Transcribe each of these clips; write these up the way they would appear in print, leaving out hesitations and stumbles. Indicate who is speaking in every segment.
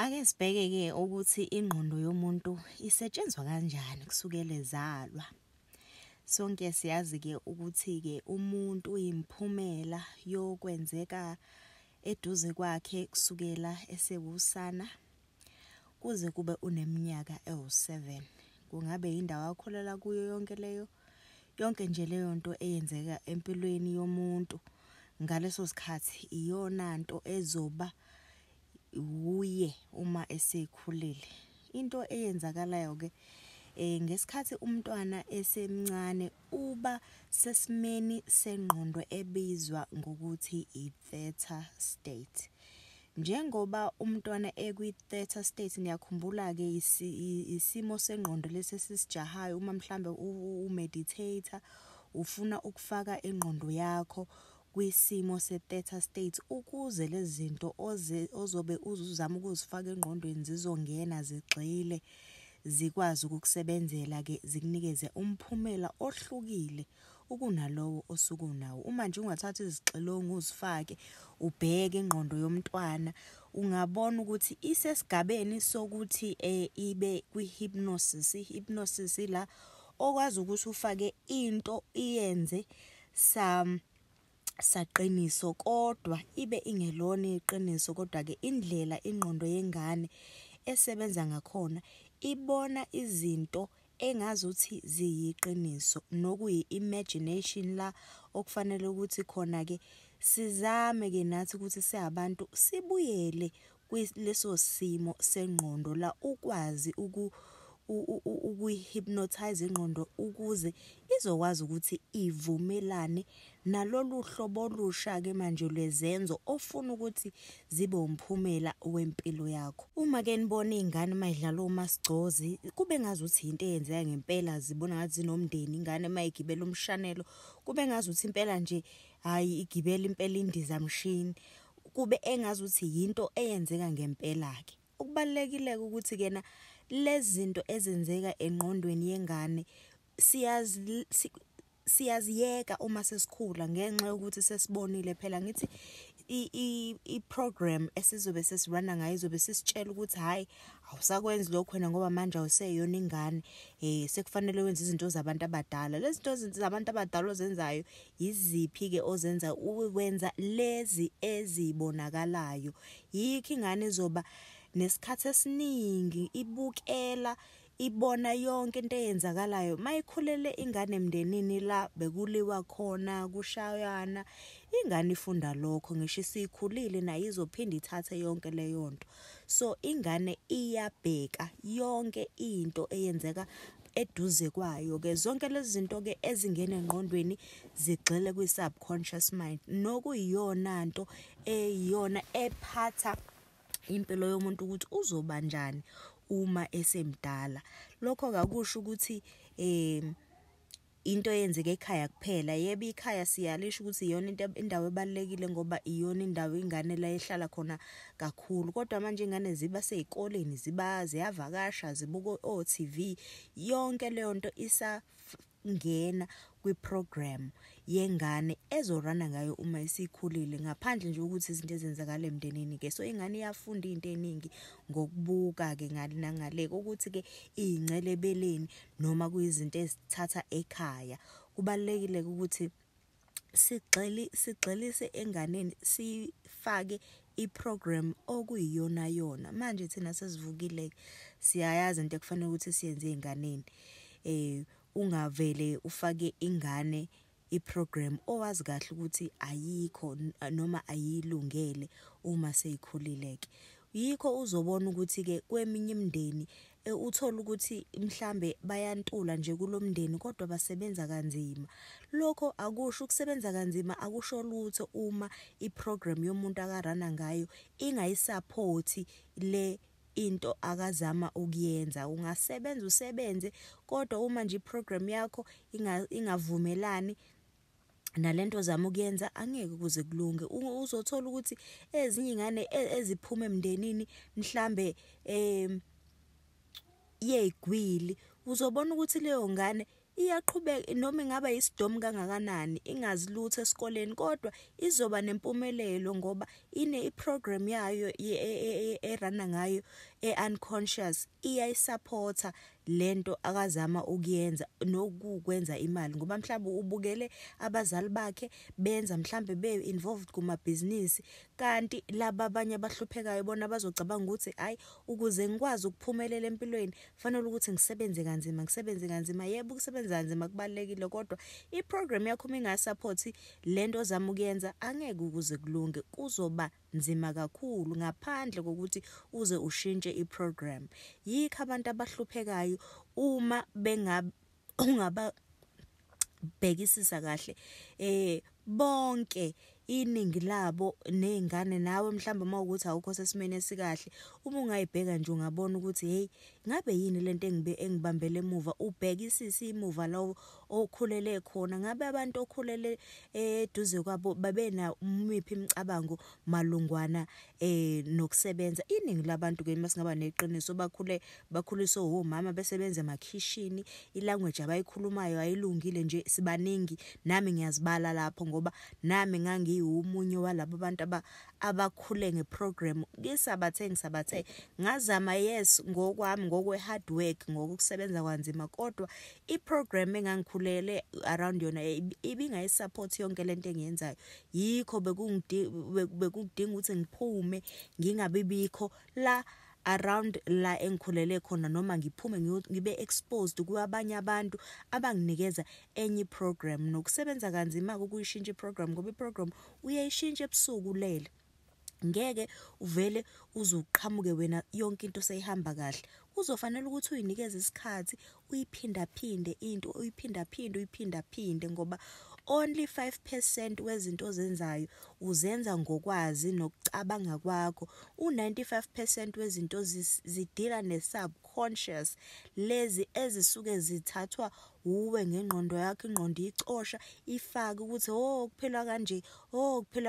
Speaker 1: Ake sibheke-ke ukuthi ingqondo yomuntu isetshenzwa kanjani kusukela ezalwa. Sonke siyazi-ke ukuthi-ke umuntu uyimphumela yokwenzeka eduze kwakhe kusukela esewusana kuze kube uneminyaka ewu-7. Kungabe indawo akholela kuyo yonke leyo, yonke nje leyo nto eyenzeka empilweni yomuntu ngaleso sikhathi iyona nto ezoba uye uma esekhulile. Into eyenzakalayo-ke ngesikhathi umntwana esemncane uba sesimeni sengqondo ebizwa ngokuthi i-theta state. Njengoba umntwana ekwi-theta state, niyakhumbula-ke isimo sengqondo lesi esisijahayo uma mhlambe umedithator ufuna ukufaka ingqondo yakho kwisimo se-theta state ukuze lezi zinto ozobe uzama ukuzifaka engqondweni zizongena zigxile zikwazi ukukusebenzela-ke zikunikeze umphumela ohlukile ukunalowo osukunawo. Uma nje ungathatha izixilongo uzifake ubheke ingqondo yomntwana ungabona ukuthi isesigabeni sokuthi ibe kwi-hypnosis. I-hypnosis la okwazi ukuthi ufake into iyenze saqiniso kodwa ibe ingelona iqiniso, kodwa-ke indlela ingqondo yengane esebenza ngakhona ibona izinto engazuthi ziyiqiniso nokuyi-imagination la okufanele ukuthi khona-ke sizame-ke nathi ukuthi siyabantu sibuyele kuleso simo sengqondo la ukwazi ukuyi-hypnotize ingqondo ukuze izokwazi ukuthi ivumelane nalolu hlobo olusha-ke manje lwezenzo ofuna ukuthi zibe umphumela wempilo yakho. Uma-ke nibona iy'ngane mayidlala omasigcozi kube ngazuthi into eyenzeka ngempela, zibona ngathi zinomndeni. Ingane mayigibela umshanelo kube ngazuthi impela nje hhayi igibela impela indizamshini, kube engazuthi yinto eyenzeka ngempela-ke. Okubalulekile-ke ukuthi-kena lezi zinto ezenzeka engqondweni yengane siyaziyeka uma sesikhula ngenxa yokuthi sesibonile phela ngithi i-program esizobe sesirana ngayo izobe sisitshela ukuthi hhayi awusakwenzi lokho wena ngoba manje awuseyona ingane, sekufanele wenze izinto zabantu abadala. Lezi zinto zabantu abadala ozenzayo iziphi-ke ozenza? Wenza lezi ezibonakalayo. Yikho ingane izoba nesikhathi esiningi ibukela ibona yonke into eyenzakalayo. Mayikhulele ingane emndenini la bekuliwa khona kushayana, ingane ifunda lokho ngisho isikhulile nayo izophinda ithathe yonke leyo nto. So ingane iyabheka yonke into eyenzeka eduze kwayo-ke. Zonke lezi zinto-ke ezingena engqondweni zigxile kwi-subconscious mind nokuyiyona nto eyiyona ephatha impilo yomuntu ukuthi uzoba njani uma esemdala. Lokho akusho ukuthi into eyenzeka ekhaya kuphela. Yebo, ikhaya siyalisho ukuthi iyona indawo ebalulekile ngoba iyona indawo ingane la ehlala khona kakhulu, kodwa manje ingane ziba sey'koleni, ziyavakasha, zibuka o-TV, yonke leyo nto isangena kwi-program yengane ezorana ngayo uma isikhulile, ngaphandle nje ukuthi izinto ezenzakala emndenini-ke. So ingane iyafunda into eningi ngokubuka-ke ngale nangale ukuthi-ke iy'ncele ebeleni noma kuyizinto ezithatha ekhaya. Kubalulekile ukuthi sigxilise enganeni, sifake i-program okuyiyona yona. Manje thina sesivukile siyayazi into ekufanele ukuthi siyenze ey'nganeni. Ungavele ufake ingane i-program owazi kahle ukuthi ayikho noma ayilungele uma seyikhulile-ke. Yikho uzobona ukuthi-ke kweminye imindeni uthola ukuthi mhlambe bayantula nje kulo mndeni kodwa basebenza kanzima. Lokho akusho ukusebenza kanzima akusho lutho uma i-program yomuntu akarana ngayo ingayisaphothi le into akazama ukuyenza. Ungasebenza usebenze kodwa uma nje i-program yakho ingavumelani nalento ozama ukuyenza angeke kuze kulunge. Uzothola ukuthi ezinye ingane eziphuma emndenini mhlambe yey'gwili, uzobona ukuthi leyo ngane iyaqhubeka noma ingaba isidomu kangakanani ingazilutho esikoleni kodwa izoba nempumelelo ngoba iprogram yayo erana ngayo unconscious iyayisupporta lento akazama ukuyenza nokukwenza imali ngoba mhlawumbe ubukele abazali bakhe benza mhlawumbe be-involved kuma-business kanti laba abanye abahluphekayo bona bazocabanga ukuthi hayi ukuze ngikwazi ukuphumelela empilweni fanele ukuthi ngisebenze kanzima yebo ukusebenza kanzima kubalekile kodwa iprogram yakho mingasupport lento ozama ukuyenza angeke ukuze kulunge kuzoba nzima kakhulu ngaphandle kokuthi uze ushintshe iprogram yikho abantu abahluphekayo uma ungaba bhekisisa kahle bonke iningi labo nezingane nawe mhlawumbe mawukuthi awukho sesimene esikahle uma ungayibheka nje ungabona ukuthi hey ngabe yini lento engibambele emuva ubhekisisa imuva lawo okhulele khona ngabe abantu okhulele eduze kwabo babena umiphi imicabango malungwana nokusebenza iningi labantu ke masingaba neqiniso bakhuliswe omama besebenza emakhishini ilanguage abayikhulumayo ayilungile nje sibaningi nami ngiyazibala lapho ngoba nami umunye walabo bantu abakhule ngeprogram ngisabathe ngazama yes ngokwami ngokwe hard work ngokusebenza kanzima kodwa iprogram engangikhulele around yona ibingayisupport yonke lento engiyenzayo yikho bekudinga ukuthi ngiphume ngingabibikho la around la engikhulele khona noma ngiphume ngibe exposed kwabanye abantu abanginikeza enye program nokusebenza kanzima ukuyishintsha iprogram ngoba iprogram uyayishintsha ebusuku lele ngeke uvele uzuqhamuke wena yonke into seyihamba kahle kuzofanele ukuthi uyinikeze isikhathi uyiphindaphinde into uyiphindaphinde ngoba only 5% wezinto ozenzayo uzenza ngokwazi nokucabanga kwakho u95% wezinto zidila nesubconscious lezi ezisuke zithathwa uwe ngengqondo yakho ingqondo icosha ifaka ukuthi kuphela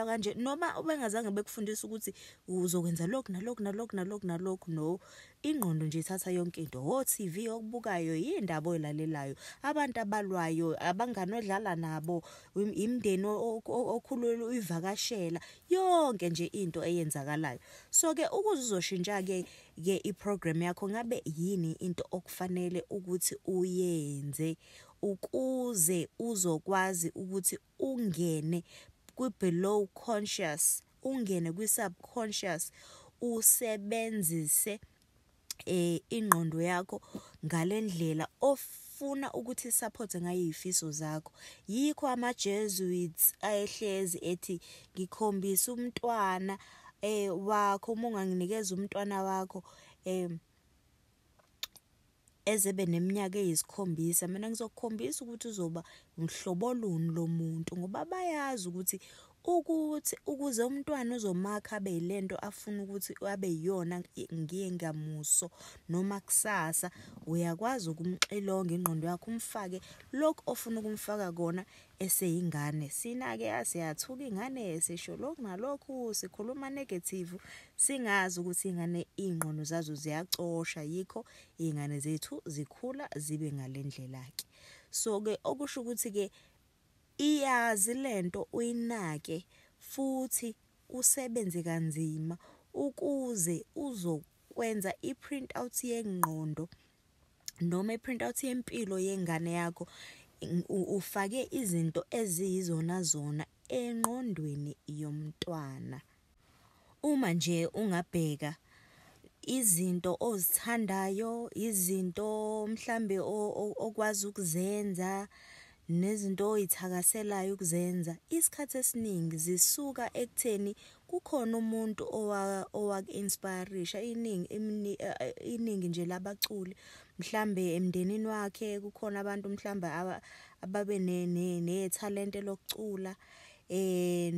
Speaker 1: kanje noma ubengazange bekufundisa ukuthi uzokwenza lokho nalokho no ingqondo nje ithatha yonke into TV okubukayo indaba oyilalelayo abantu abalwayo abangani odlala nabo imndeni okhulula uyivakashela yonke nje into eyenzakalayo so ke ukuze uzoshintsha ke iprogram yakho ngabe yini into okufanele ukuthi uyenze ukuze uzokwazi ukuthi ungene kwi-below conscious ungene kwi-subconscious usebenzise ingqondo yakho ngalendlela ofuna ukuthi support ngayo izifiso zakho yikho ama-Jesuits ayehlezi ethi ngikhombisa umntwana wakho uma unganginikeza umntwana wakho ezebe neminyaka eyisikhombisa mina ngizokukhombisa ukuthi uzoba umhlobo luni lomuntu ngoba bayazi ukuthi ukuze umntwana uzomakha abe yilento afuna ukuthi abe yiyona ngiyengamuso noma kusasa uyakwazi ukumxilonga ingqondo yakho umfake lokho ofuna ukumfaka kona eseyingane sinake asiyathuka ingane esisho lokho nalokho sikhuluma negative singazi ukuthi ingane ingqondo zazo ziyacosha yikho ingane zethu zikhula zibe ngalendlela ke so ke okusho ukuthi ke iyazi lento uyinake futhi usebenze kanzima ukuze uzokwenza iprint out yengqondo noma iprint out yempilo yengane yakho ufake izinto eziyizona zona engqondweni yomntwana uma nje ungabheka izinto ozithandayo izinto mhlambe okwazi ukuzenza nezinto oyithakaselayo ukuzenza isikhathi esiningi zisuka ekutheni kukhona umuntu owaku-inspireisha iningi nje labaculi mhlambe emndenini wakhe kukhona abantu mhlambe ababe nethalente lokucula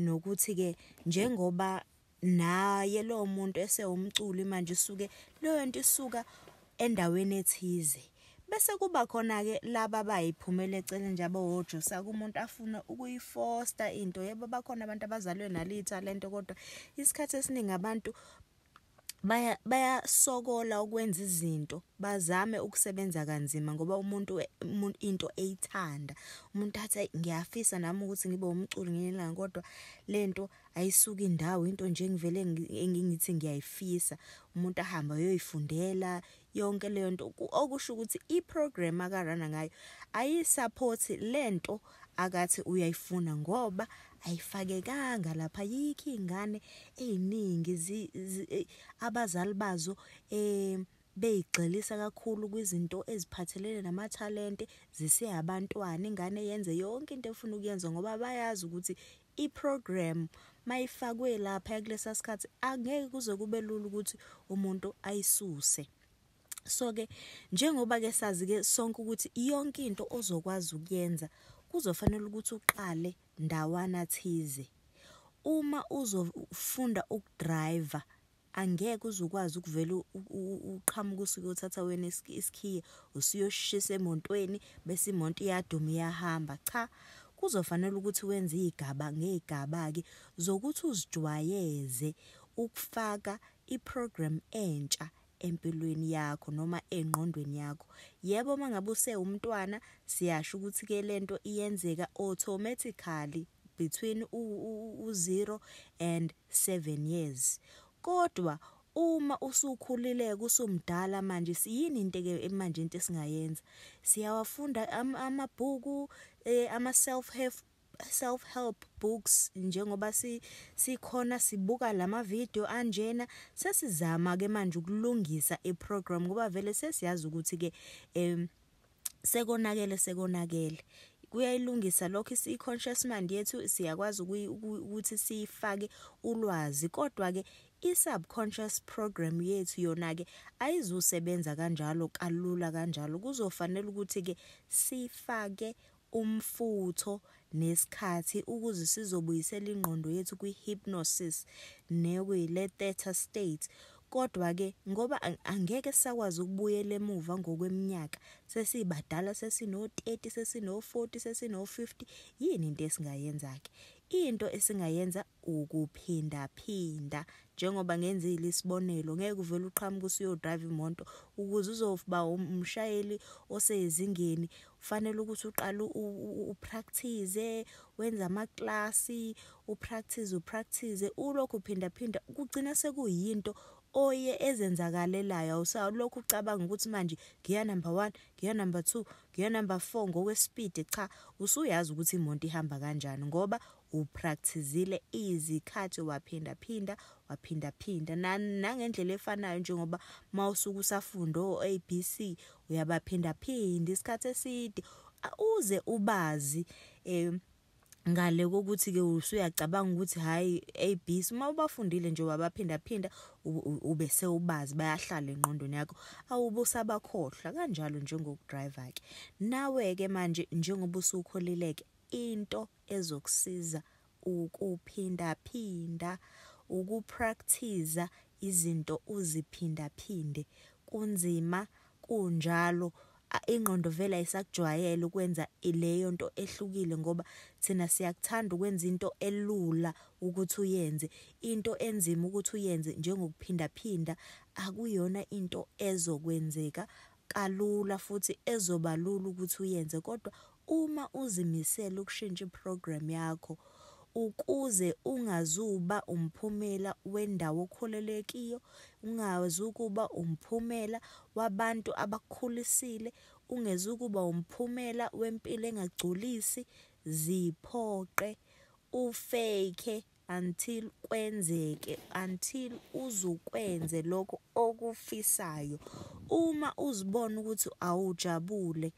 Speaker 1: nokuthi ke njengoba naye lo muntu esewumculi manje isuke leyo nto isuka endaweni ethize bese kuba khona ke laba abayiphumela ecele nje abojosa kumuntu afuna ukuyifoster into yebo bakhona abantu abazalwe nalo ithalente kodwa isikhathi esiningi abantu bayasokola ukwenza izinto, bazame ukusebenza kanzima ngoba umuntu into eyithanda. Umuntu athi ngiyafisa nami ukuthi ngibe umculi ngelinga, kodwa lento ayisuka indawo, into nje ngivele engingithi ngiyayifisa. Umuntu ahamba ayoyifundela yonke leyo nto, okusho ukuthi iprogram akarana ngayo ayisupport lento akathi uyayifuna, ngoba ayifakekanga lapha. Yikho ingane eziningi abazali bazo beyigxilisa kakhulu kwizinto eziphathelene namathalente, ziseyabantwana. Ingane yenze yonke into efuna ukuyenza ngoba bayazi ukuthi iprogram mayifakwe lapha kulesa sikhathi angeke kuze kube lula ukuthi umuntu ayisuse. So ke njengoba ke sazi ke sonke ukuthi yonke into ozokwazi ukuyenza kuzofanele ukuthi uqale ndawana thize. Uma uzofunda ukudrive angeke uzukwazi ukuvela uqhamuka usuke uthatha wena isikhiye usiyoshisa emontweni bese imoto iyaduma iyahamba. Cha, kuzofanele ukuthi wenze izigaba ngezigaba ke zokuthi uzijwayeze ukufaka iprogram entsha empilweni yakho noma engqondweni yakho. Yebo, mangabe usewumntwana siyasho ukuthi ke lento iyenzeka automatically between 0 and 7 years. Kodwa uma usukhulile usumdala manje siyini into ke manje into esingayenza? Siyawafunda amabhuku ama self help books, njengoba sikhona sibuka lama video anjena. Sesizama ke manje ukulungisa iprogram ngoba vele sesiyazi ukuthi ke sekonakele kuyayilungisa lokho. I-conscious mind yethu siyakwazi ukuthi siyifake ulwazi, kodwa ke i-subconscious program yethu yona ke ayizusebenza kanjalo kalula kanjalo. Kuzofanele ukuthi ke sifake umfutho nesikhathi ukuze sizobuyisela ingqondo yethu kwi-hypnosis nekuyile theta state. Kodwa ke ngoba angeke sakwazi ukubuyela emuva ngokweminyaka, sesibadala, sesino 30, sesino 40, sesino 50, yini into esingayenza ke? Into esingayenza ukuphinda phinda. Njengoba ngenzile isibonelo, ngeke uvele uqhamuka usiyodrive imoto ukuze uzoba umshayeli osezingeni. Kufanele ukuthi uqale upractice, wenza amaklasi, upractice ulokhu uphinda phinda, kugcina sekuyinto oye ezenzakalelayo. Awusalokhu ucabanga ukuthi manje ngiya number 1, ngiya number 2, ngiya number 4 ngokwespeed. Cha, usuyazi ukuthi imoto ihamba kanjani ngoba upracticile izikhathi, waphinda phinda nangendlela efanayo. Njengoba mawusuka usafunda ABC uyabaphinda phinda isikhathi eside uze ubazi ngale kokuthi ke usuyacabanga ukuthi hayi ABC uma ubafundile nje wabaphinda phinda ube sewubazi, bayahlala engqondweni yakho, awubusabakhohlwa. Kanjalo njengokudriver ke nawe ke manje njengoba usukholileke, into ezokusiza ukuphinda phinda, ukupractice izinto uziphinda phinde. Kunzima kunjalo, ingqondo vele ayisakujwayele ukwenza leyo nto ehlukile ngoba thina siyakuthanda ukwenza into elula ukuthi uyenze. Into enzima ukuthi uyenze njengokuphinda phinda akuyona into ezokwenzeka kalula futhi ezoba lula ukuthi uyenze. Kodwa uma uzimisela ukushintsha iprogram yakho ukuze ungazuba umphumela wendawo okholelekiyo, ungazukuba umphumela wabantu abakukhulisile, ungezukuba umphumela wempilo engagculisi, ziphoqe ufake until kwenzeke, until uzukwenze lokho okufisayo. Uma uzibona ukuthi awujabule,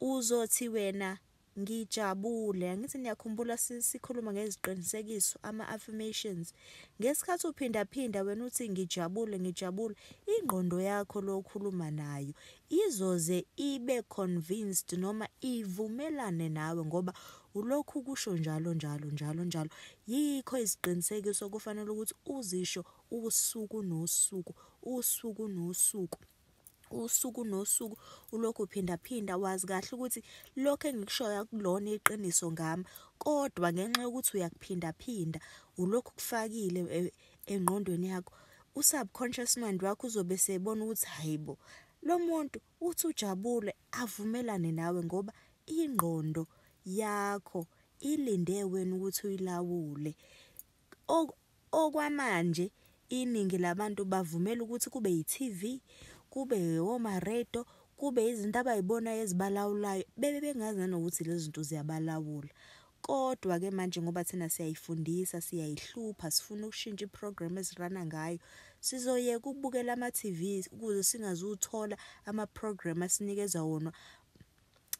Speaker 1: uzothi wena ngijabule. Angithi niyakhumbula sikhuluma ngeziqinisekiso, ama-affirmations. Ngesikhathi uphinda phinda wena uthi ngijabule, ingqondo yakho lokhuluma nayo izoze ibe convinced noma ivumelane nawe ngoba ulokhu kusho njalo. Yikho iziqinisekiso kufanele ukuthi uzisho usuku nosuku, ulokhu uphinda phinda, wazi kahle ukuthi lokho engikushoya kulona iqiniso ngami, kodwa ngenxa yokuthi uyakuphinda phinda ulokhu kufakile engqondweni yakho, usubconscious mind wakho uzobe sebona ukuthi hayibo lo muntu uthi ujabule avumelane nawe ngoba ingqondo yakho ilinde wena ukuthi uyilawule. Okwamanje iningi labantu bavumela ukuthi kube yiTV, kube omaredo, kube izinto abayibona ezibalawulayo bebe bengazi nokuthi lezi zinto ziyabalawula. Kodwa ke manje ngoba thina siyayifundisa, siyayihlupha, sifuna ukushintsha iprogram ezirana ngayo, sizoyeka ukubukela ama-TV ukuze singazuthola ama-program asinikeza wona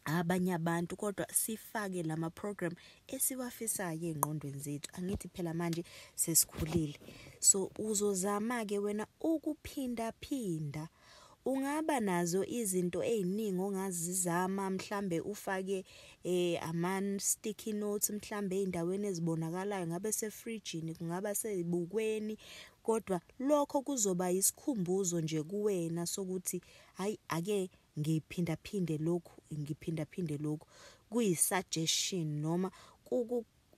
Speaker 1: abanye abantu, kodwa sifake lama program esiwafisayo ezingqondweni zethu. Angithi phela manje sesikhulile, so uzozama ke wena ukuphinda phinda. Ungaba nazo izinto eziningi ongazizama, mhlambe ufake sticky notes mhlambe eindaweni ezibonakalayo, ngabe sefridgini, kungaba sezibukweni, kodwa lokho kuzoba isikhumbuzo nje kuwena sokuthi hayi ake ngiphinda phinde lokhu, kuyisuggestion noma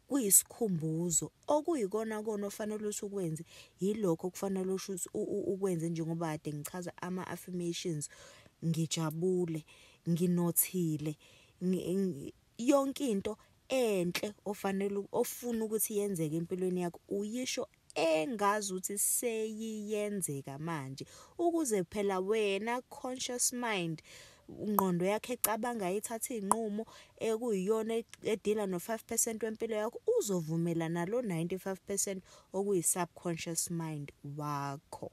Speaker 1: kuyisikhumbuzo okuyikona kona ofanele ukwenze. Yilokho kufanele ukwenze njengoba kade ngichaza ama-affirmations, ngijabule, nginothile, yonke into enhle ofuna ukuthi yenzeke empilweni yakho uyisho engazi ukuthi seyiyenzeka manje, ukuze phela wena conscious mind, ingqondo yakhe ecabanga ithatha izinqumo ekuyiyona edila no5% wempilo yakho, uzovumela nalo 95% okuyi subconscious mind wakho.